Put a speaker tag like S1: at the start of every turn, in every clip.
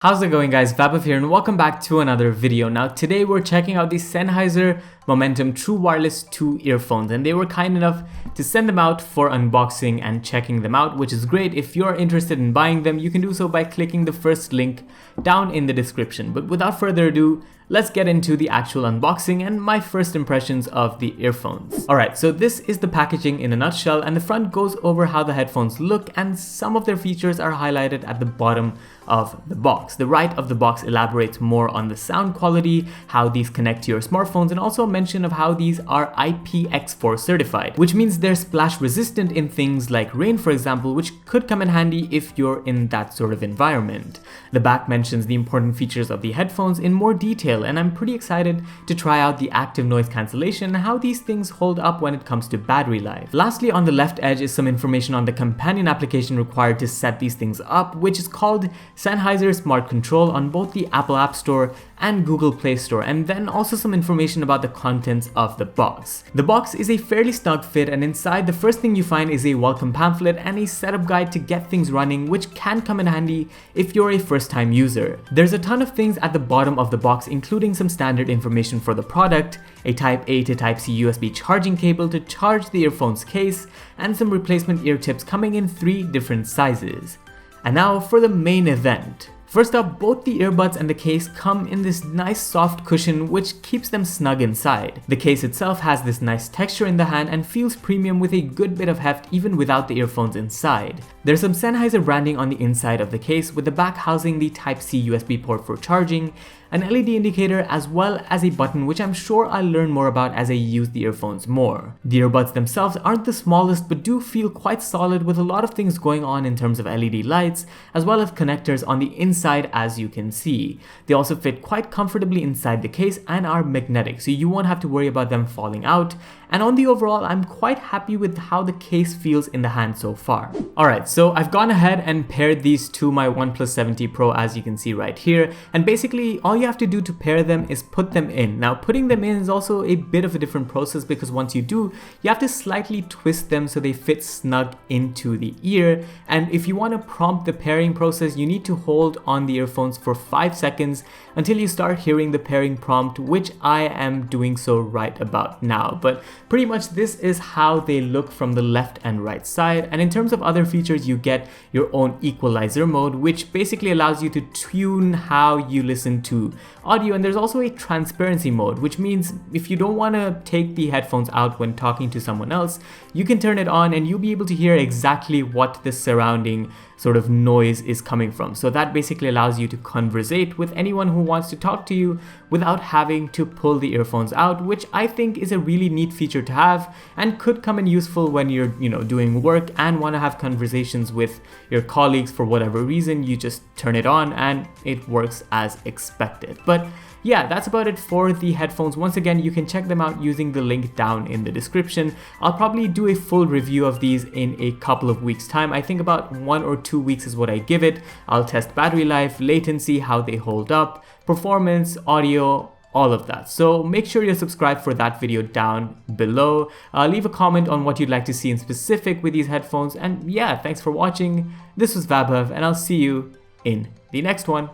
S1: How's it going, guys? Vaibhav here and welcome back to another video. Now today we're checking out the Sennheiser Momentum True Wireless 2 earphones, and they were kind enough to send them out for unboxing and checking them out, which is great. If you're interested in buying them, you can do so by clicking the first link down in the description. But without further ado, let's get into the actual unboxing and my first impressions of the earphones. Alright, so this is the packaging in a nutshell, and the front goes over how the headphones look, and some of their features are highlighted at the bottom of the box. The right of the box elaborates more on the sound quality, how these connect to your smartphones, and also a mention of how these are IPX4 certified, which means they're splash resistant in things like rain, for example, which could come in handy if you're in that sort of environment. The back mentions the important features of the headphones in more detail, and I'm pretty excited to try out the active noise cancellation and how these things hold up when it comes to battery life. Lastly, on the left edge is some information on the companion application required to set these things up, which is called Sennheiser Smart Control on both the Apple App Store and Google Play Store, and then also some information about the contents of the box. The box is a fairly snug fit, and inside the first thing you find is a welcome pamphlet and a setup guide to get things running, which can come in handy if you're a first-time user. There's a ton of things at the bottom of the box, including some standard information for the product, a Type A to Type C USB charging cable to charge the earphone's case, and some replacement ear tips coming in 3 different sizes. And now for the main event. First up, both the earbuds and the case come in this nice soft cushion which keeps them snug inside. The case itself has this nice texture in the hand and feels premium with a good bit of heft even without the earphones inside. There's some Sennheiser branding on the inside of the case, with the back housing the Type C USB port for charging, an LED indicator, as well as a button which I'm sure I'll learn more about as I use the earphones more. The earbuds themselves aren't the smallest but do feel quite solid, with a lot of things going on in terms of LED lights as well as connectors on the inside, as you can see. They also fit quite comfortably inside the case and are magnetic, so you won't have to worry about them falling out, and on the overall I'm quite happy with how the case feels in the hand so far. Alright, so I've gone ahead and paired these to my OnePlus 7T Pro, as you can see right here, and basically all you have to do to pair them is put them in. Now putting them in is also a bit of a different process, because once you do, you have to slightly twist them so they fit snug into the ear, and if you want to prompt the pairing process, you need to hold on the earphones for 5 seconds until you start hearing the pairing prompt, which I am doing so right about now. But pretty much this is how they look from the left and right side, and in terms of other features, you get your own equalizer mode, which basically allows you to tune how you listen to audio, and there's also a transparency mode, which means if you don't want to take the headphones out when talking to someone else, you can turn it on and you'll be able to hear exactly what the surrounding sort of noise is coming from. So that basically allows you to conversate with anyone who wants to talk to you without having to pull the earphones out, which I think is a really neat feature to have and could come in useful when you're, doing work and want to have conversations with your colleagues for whatever reason. You just turn it on and it works as expected. But yeah, that's about it for the headphones. Once again, you can check them out using the link down in the description. I'll probably do a full review of these in a couple of weeks' time. I think about 1 or 2 weeks is what I give it. I'll test battery life, latency, how they hold up, performance, audio, all of that. So make sure you're subscribed for that video down below. Leave a comment on what you'd like to see in specific with these headphones. And yeah, thanks for watching. This was Vaibhav, and I'll see you in the next one.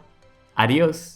S1: Adios.